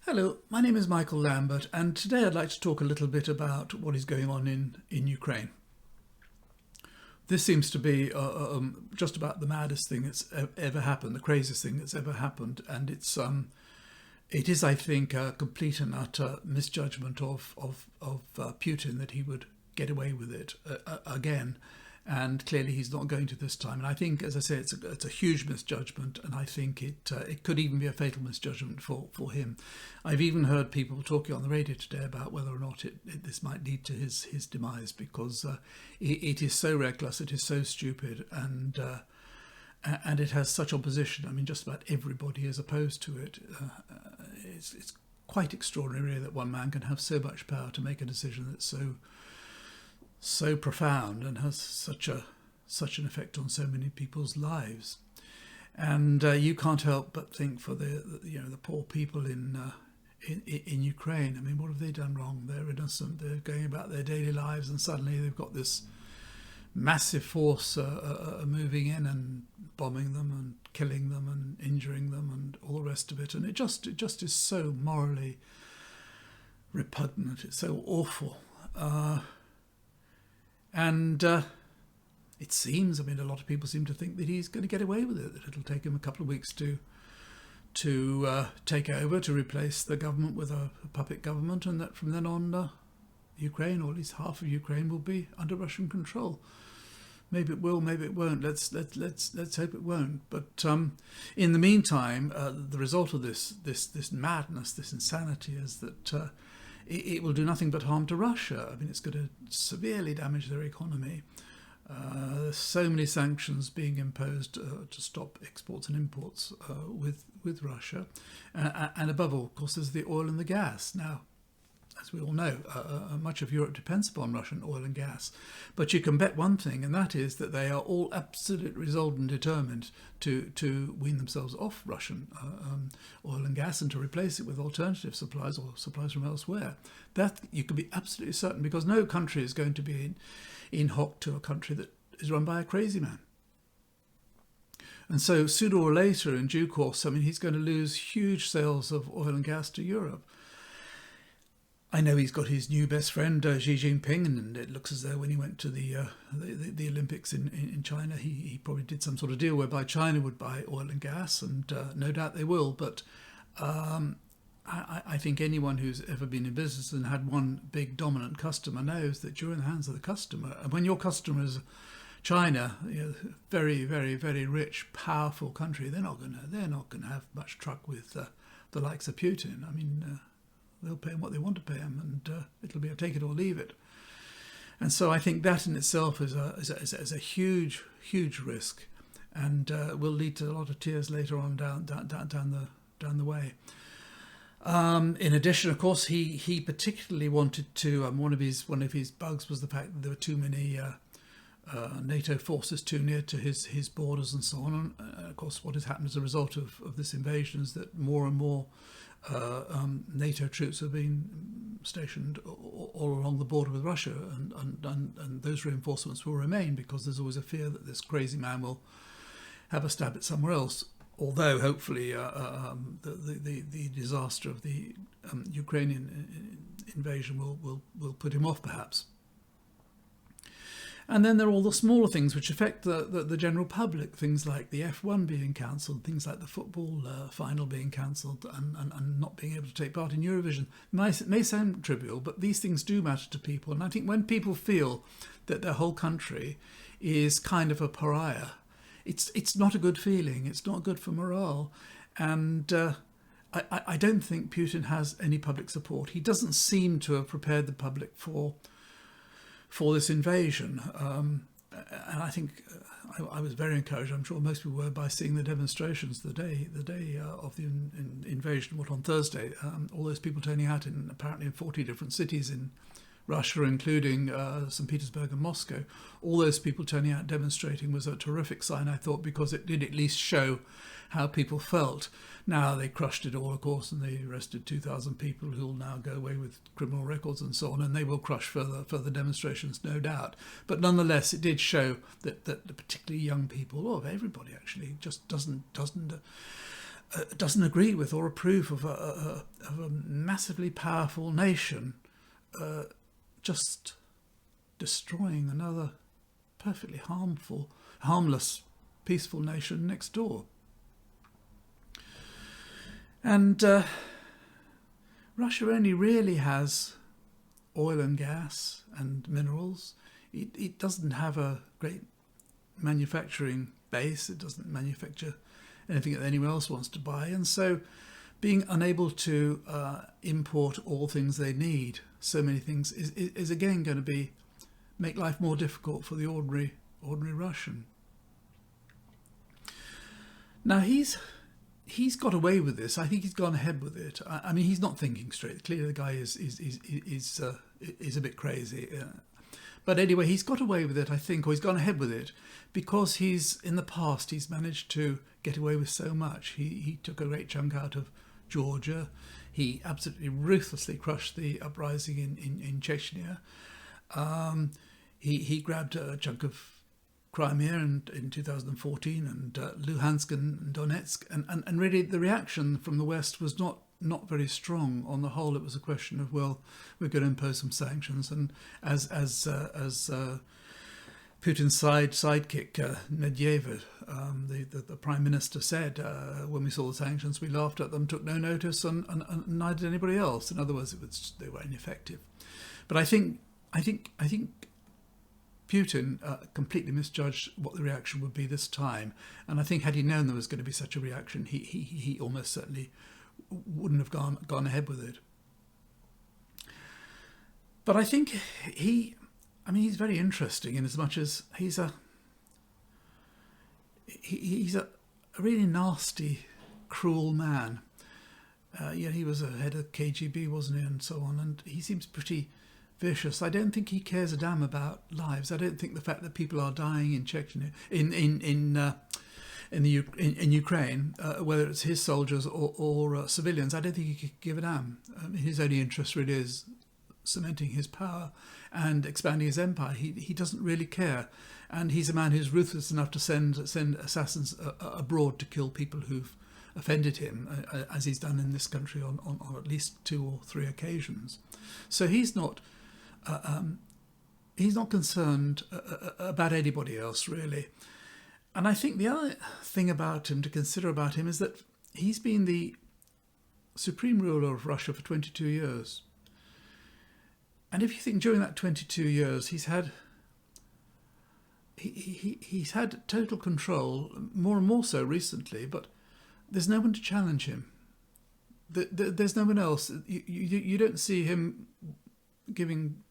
Hello, my name is Michael Lambert, and today I'd like to talk a little bit about what is going on in Ukraine. This seems to be just about the maddest thing that's ever happened, the craziest thing that's ever happened, and it is, I think, a complete and utter misjudgment of Putin that he would get away with it again. And clearly he's not going to this time. And I think, as I say, it's a huge misjudgment, and I think it could even be a fatal misjudgment for him. I've even heard people talking on the radio today about whether or not this might lead to his demise, because it is so reckless, it is so stupid, and it has such opposition. I mean, just about everybody is opposed to it. It's quite extraordinary really, that one man can have so much power to make a decision that's so profound and has such an effect on so many people's lives. And you can't help but think for the poor people in Ukraine. I mean, what have they done wrong? They're innocent. They're going about their daily lives, and suddenly they've got this massive force moving in and bombing them and killing them and injuring them and all the rest of it. And it just is so morally repugnant. It's so awful. And it seems, I mean, a lot of people seem to think that he's going to get away with it, that it'll take him a couple of weeks to take over, to replace the government with a puppet government, and that from then on Ukraine, or at least half of Ukraine, will be under Russian control. Maybe it will, maybe it won't. Let's hope it won't. But in the meantime, the result of this madness, this insanity, is that it will do nothing but harm to Russia. I mean, it's going to severely damage their economy. There's so many sanctions being imposed to stop exports and imports with Russia. And above all, of course, there's the oil and the gas. Now, as we all know, much of Europe depends upon Russian oil and gas. But you can bet one thing, and that is that they are all absolutely resolved and determined to wean themselves off Russian oil and gas and to replace it with alternative supplies or supplies from elsewhere. That you can be absolutely certain, because no country is going to be in hock to a country that is run by a crazy man. And so sooner or later, in due course, I mean, he's going to lose huge sales of oil and gas to Europe. I know he's got his new best friend, Xi Jinping, and it looks as though when he went to the Olympics in China, he probably did some sort of deal whereby China would buy oil and gas, and no doubt they will. But I think anyone who's ever been in business and had one big dominant customer knows that you're in the hands of the customer. And when your customer is China, very, very, very rich, powerful country, they're not going to have much truck with the likes of Putin. I mean, they'll pay him what they want to pay him, and it'll be a take it or leave it. And so I think that in itself is a huge, huge risk, and will lead to a lot of tears later on down the way. In addition, of course, he particularly wanted to. One of his bugs was the fact that there were too many NATO forces too near to his borders and so on. And of course, what has happened as a result of this invasion is that more and more NATO troops have been stationed all along the border with Russia, and those reinforcements will remain, because there's always a fear that this crazy man will have a stab at somewhere else. Although hopefully the disaster of the Ukrainian invasion will put him off, perhaps. And then there are all the smaller things which affect the general public, things like the F1 being cancelled, things like the football final being cancelled, and not being able to take part in Eurovision. It may sound trivial, but these things do matter to people. And I think when people feel that their whole country is kind of a pariah, it's not a good feeling. It's not good for morale. And I don't think Putin has any public support. He doesn't seem to have prepared the public for this invasion. And I think I was very encouraged, I'm sure most people were, by seeing the demonstrations the day of the invasion, on Thursday. All those people turning out apparently in 40 different cities in Russia, including St. Petersburg and Moscow. All those people turning out demonstrating was a terrific sign, I thought, because it did at least show how people felt. Now they crushed it all, of course, and they arrested 2,000 people who will now go away with criminal records and so on, and they will crush further demonstrations, no doubt. But nonetheless, it did show that particularly young people, or everybody actually, just doesn't doesn't agree with or approve of a massively powerful nation just destroying another perfectly harmless, peaceful nation next door. And Russia only really has oil and gas and minerals. It doesn't have a great manufacturing base. It doesn't manufacture anything that anyone else wants to buy. And so being unable to import all things they need, so many things, is again going to make life more difficult for the ordinary Russian. Now he's got away with this. I think he's gone ahead with it. I mean, he's not thinking straight. Clearly, the guy is a bit crazy. But anyway, he's got away with it, I think, or he's gone ahead with it, because in the past he's managed to get away with so much. He took a great chunk out of Georgia. He absolutely ruthlessly crushed the uprising in Chechnya. He grabbed a chunk of Crimea in 2014 and Luhansk and Donetsk, and really the reaction from the West was not very strong. On the whole, it was a question of, well, we're going to impose some sanctions, and as Putin's sidekick Medvedev, the prime minister, said, when we saw the sanctions, we laughed at them, took no notice, and neither did anybody else. In other words, they were ineffective. But I think Putin completely misjudged what the reaction would be this time, and I think had he known there was going to be such a reaction, he almost certainly wouldn't have gone ahead with it. But I think he's very interesting in as much as he's a really nasty, cruel man. He was a head of KGB, wasn't he, and so on, and he seems pretty vicious. I don't think he cares a damn about lives. I don't think the fact that people are dying in Chechnya, in Ukraine, whether it's his soldiers or civilians, I don't think he could give a damn. His only interest really is cementing his power and expanding his empire. He doesn't really care, and he's a man who's ruthless enough to send assassins abroad to kill people who've offended him, as he's done in this country on at least 2 or 3 occasions. So he's not concerned about anybody else, really. And I think the other thing about him to consider about him is that he's been the supreme ruler of Russia for 22 years. And if you think during that 22 years he's had total control, more and more so recently, but there's no one to challenge him. There's no one else. You don't see him giving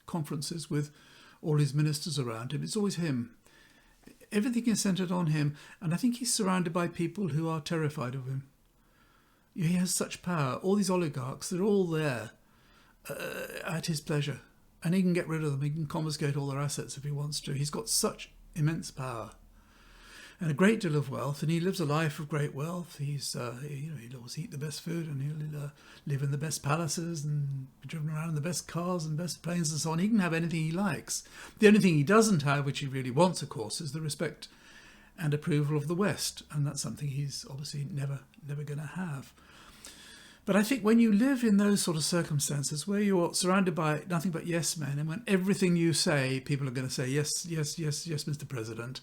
conferences with all his ministers around him. It's always him. Everything is centred on him, and I think he's surrounded by people who are terrified of him. He has such power. All these oligarchs, they're all there at his pleasure, and he can get rid of them. He can confiscate all their assets if he wants to. He's got such immense power and a great deal of wealth, and he lives a life of great wealth. He'll always eat the best food, and he'll live in the best palaces and be driven around in the best cars and best planes and so on. He can have anything he likes. The only thing he doesn't have, which he really wants, of course, is the respect and approval of the West, and that's something he's obviously never going to have. But I think when you live in those sort of circumstances where you're surrounded by nothing but yes men, and when everything you say, people are going to say yes, yes, yes, yes, Mr. President,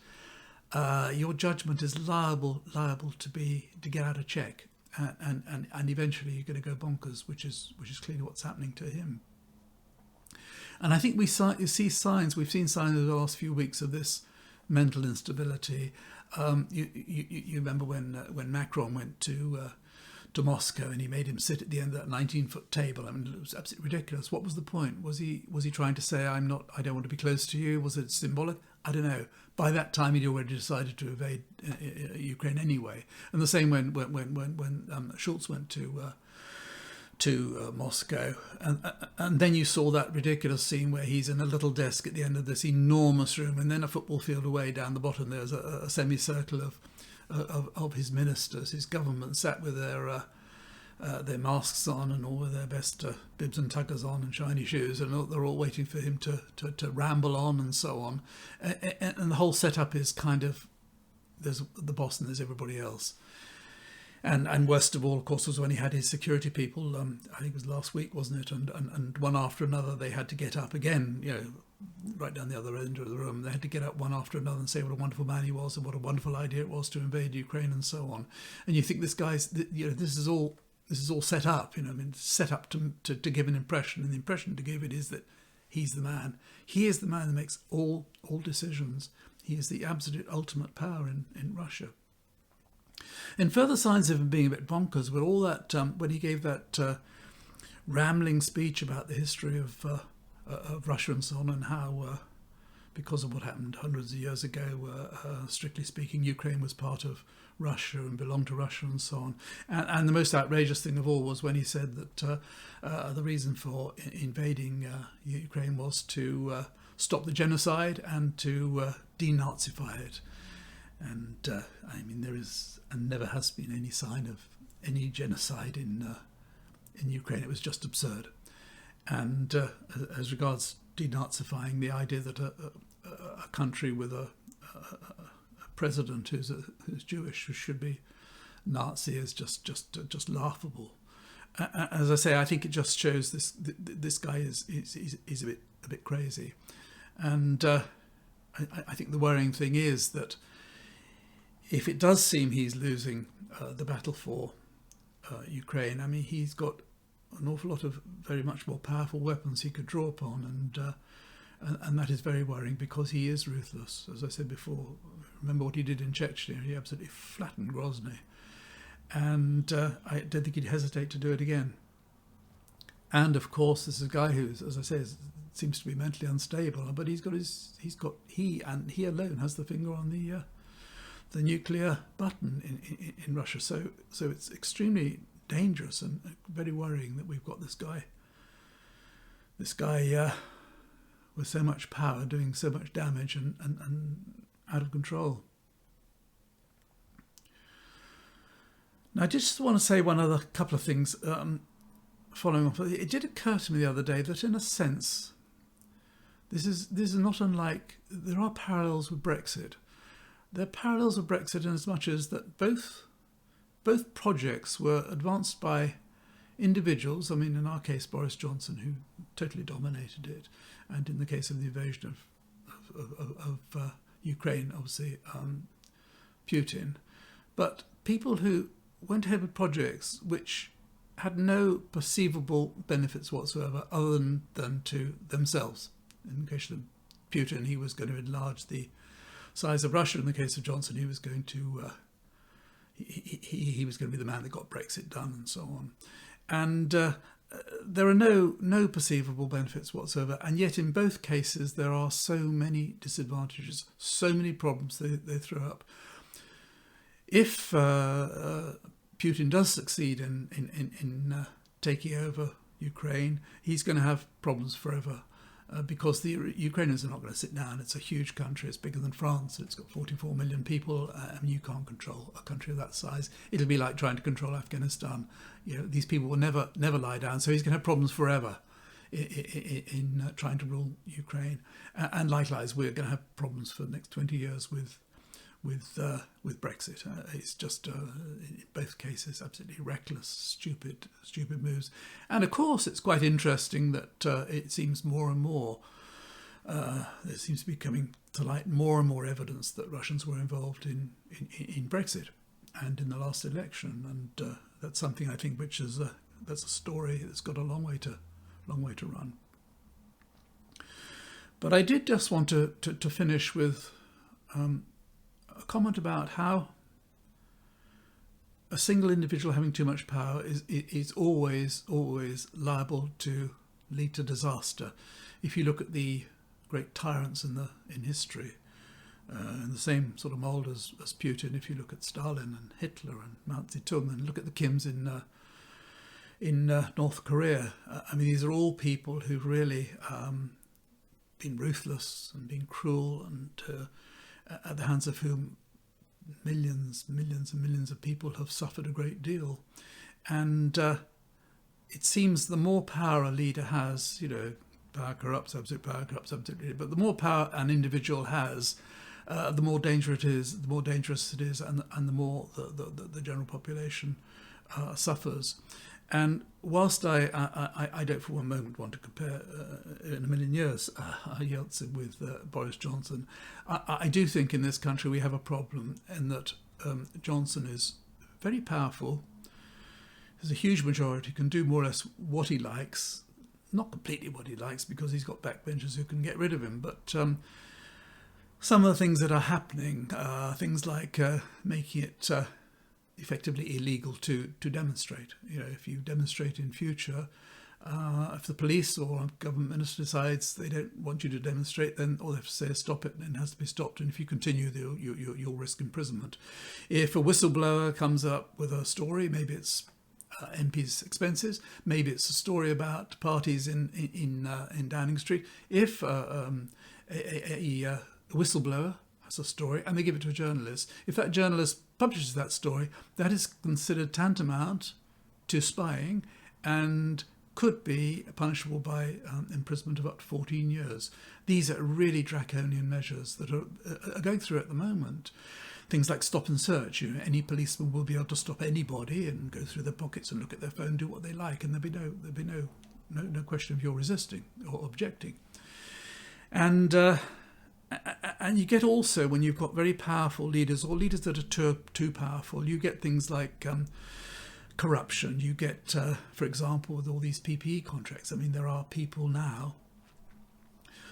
your judgment is liable to get out of check, and eventually you're going to go bonkers, which is clearly what's happening to him. And I think we've seen signs over the last few weeks of this mental instability. You remember when Macron went to Moscow and he made him sit at the end of that 19-foot table. I mean, it was absolutely ridiculous. What was the point? Was he trying to say, I don't want to be close to you? Was it symbolic? I don't know. By that time, he'd already decided to invade Ukraine anyway. And the same when Schultz went to Moscow, and then you saw that ridiculous scene where he's in a little desk at the end of this enormous room, and then a football field away down the bottom there's a semicircle of his ministers, his government, sat with their masks on and all with their best bibs and tuckers on and shiny shoes, and they're all waiting for him to ramble on and so on. And the whole setup is kind of, there's the boss and there's everybody else. And worst of all, of course, was when he had his security people. I think it was last week, wasn't it? And one after another, they had to get up again. Right down the other end of the room, they had to get up one after another and say what a wonderful man he was and what a wonderful idea it was to invade Ukraine and so on. And you think this guy's, this is all set up. Set up to give an impression, and the impression to give it is that he's the man. He is the man that makes all decisions. He is the absolute ultimate power in Russia. And further signs of him being a bit bonkers were all that when he gave that rambling speech about the history of Russia and so on, and how because of what happened hundreds of years ago, strictly speaking, Ukraine was part of Russia and belonged to Russia and so on. And the most outrageous thing of all was when he said that the reason for invading Ukraine was to stop the genocide and to denazify it. And there is and never has been any sign of any genocide in Ukraine. It was just absurd. And as regards denazifying, the idea that a country with a president who's Jewish, who should be Nazi, is just laughable. As I say, I think it just shows this guy is a bit crazy. And I think the worrying thing is that if it does seem he's losing the battle for Ukraine, he's got an awful lot of very much more powerful weapons he could draw upon, and that is very worrying, because he is ruthless. As I said before, remember what he did in Chechnya. He absolutely flattened Grozny, and I don't think he'd hesitate to do it again. And of course, this is a guy who, as I say, seems to be mentally unstable, but he alone has the finger on the nuclear button in Russia. So it's extremely dangerous and very worrying that we've got this guy with so much power doing so much damage and out of control. Now, I just want to say one other couple of things following up. It did occur to me the other day that, in a sense, this is not unlike, there are parallels with Brexit. There are parallels with Brexit in as much as that both projects were advanced by individuals. In our case, Boris Johnson, who totally dominated it, and in the case of the invasion of Ukraine, obviously Putin. But people who went ahead with projects which had no perceivable benefits whatsoever other than to themselves. In the case of Putin, he was going to enlarge the size of Russia. In the case of Johnson, he was going to he was going to be the man that got Brexit done, and so on. And there are no perceivable benefits whatsoever, and yet in both cases there are so many disadvantages, so many problems they throw up. If Putin does succeed in taking over Ukraine, he's going to have problems forever. Because the Ukrainians are not going to sit down. It's a huge country. It's bigger than France. It's got 44 million people. You can't control a country of that size. It'll be like trying to control Afghanistan. These people will never lie down. So he's going to have problems forever in trying to rule Ukraine. And likewise, we're going to have problems for the next 20 years with Brexit. It's just in both cases absolutely reckless, stupid moves. And of course, it's quite interesting that it seems more and more there seems to be coming to light more and more evidence that Russians were involved in Brexit and in the last election. And that's something, I think, which is that's a story that's got a long way to run. But I did just want to finish with a comment about how a single individual having too much power is always liable to lead to disaster. If you look at the great tyrants in history, in the same sort of mould as Putin, if you look at Stalin and Hitler and Mao Zedong, and look at the Kims in North Korea, these are all people who've really been ruthless and been cruel, and at the hands of whom millions and millions of people have suffered a great deal. And it seems the more power a leader has, power corrupts, absolute power corrupts absolutely, but the more power an individual has, the more dangerous it is, and the more the general population suffers. And whilst I don't for one moment want to compare in a million years Yeltsin with Boris Johnson, I do think in this country we have a problem in that Johnson is very powerful. There's a huge majority, can do more or less what he likes, not completely what he likes because he's got backbenchers who can get rid of him, but some of the things that are happening, things like making it effectively illegal to demonstrate. You know, if you demonstrate in future, if the police or a government minister decides they don't want you to demonstrate, then all they have to say is stop it, and it has to be stopped. And if you continue, you'll risk imprisonment. If a whistleblower comes up with a story, maybe it's MP's expenses, maybe it's a story about parties in Downing Street. If a whistleblower has a story and they give it to a journalist, if that journalist publishes that story, that is considered tantamount to spying and could be punishable by imprisonment of up to 14 years. These are really draconian measures that are going through at the moment. Things like stop and search. You know, any policeman will be able to stop anybody and go through their pockets and look at their phone, do what they like, and there'll be no question of your resisting or objecting. And you get also, when you've got very powerful leaders or leaders that are too powerful, you get things like corruption. You get, for example, with all these PPE contracts. I mean, there are people now.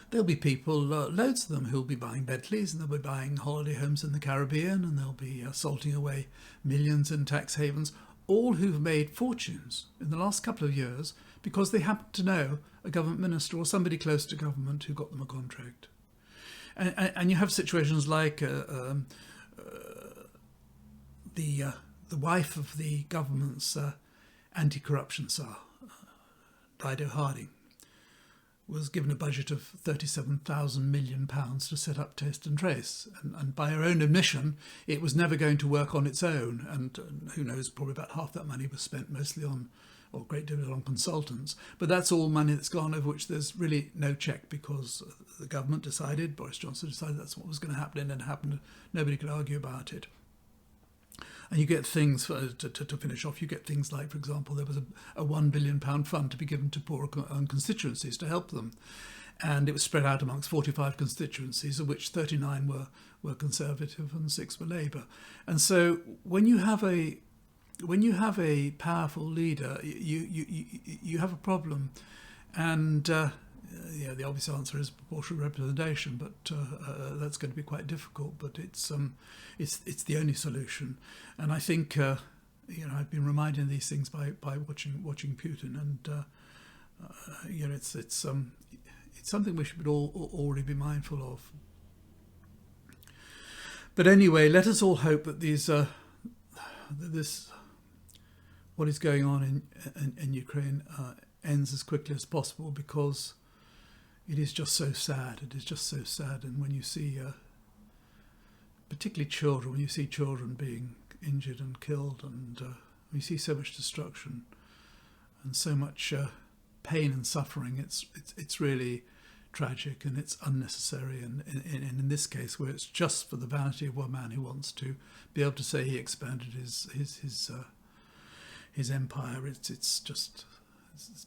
There'll be people, loads of them, who'll be buying Bentleys, and they'll be buying holiday homes in the Caribbean, and they'll be salting away millions in tax havens, all who've made fortunes in the last couple of years because they happen to know a government minister or somebody close to government who got them a contract. And you have situations like the wife of the government's anti-corruption czar, Dido Harding, was given a budget of £37,000 million to set up Test and Trace. And by her own admission, it was never going to work on its own. And who knows, probably about half that money was spent mostly on, or a great deal on consultants. But that's all money that's gone over which there's really no check because the government decided, Boris Johnson decided that's what was going to happen, and it happened. Nobody could argue about it. And you get things, to finish off, you get things like, for example, there was a £1 billion fund to be given to poorer constituencies to help them. And it was spread out amongst 45 constituencies, of which 39 were Conservative and 6 were Labour. And so when you have a powerful leader, you have a problem. And the obvious answer is proportional representation, but that's going to be quite difficult. But it's the only solution. And I think I've been reminded of these things by watching Putin, and it's something we should all already be mindful of. But anyway, let us all hope that what is going on in Ukraine ends as quickly as possible, because it is just so sad. It is just so sad. And when you see, particularly children, when you see children being injured and killed, and you see so much destruction and so much pain and suffering, it's really tragic, and it's unnecessary. And in this case, where it's just for the vanity of one man who wants to be able to say he expanded his empire, it's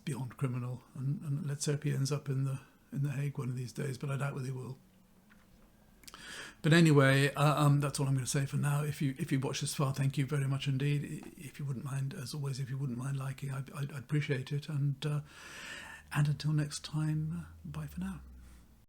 beyond criminal. And let's hope he ends up in the Hague one of these days, but I doubt whether he will. But anyway, that's all I'm going to say for now. If you watched this far, thank you very much indeed. If you wouldn't mind, as always, if you wouldn't mind liking, I'd appreciate it. And until next time, bye for now.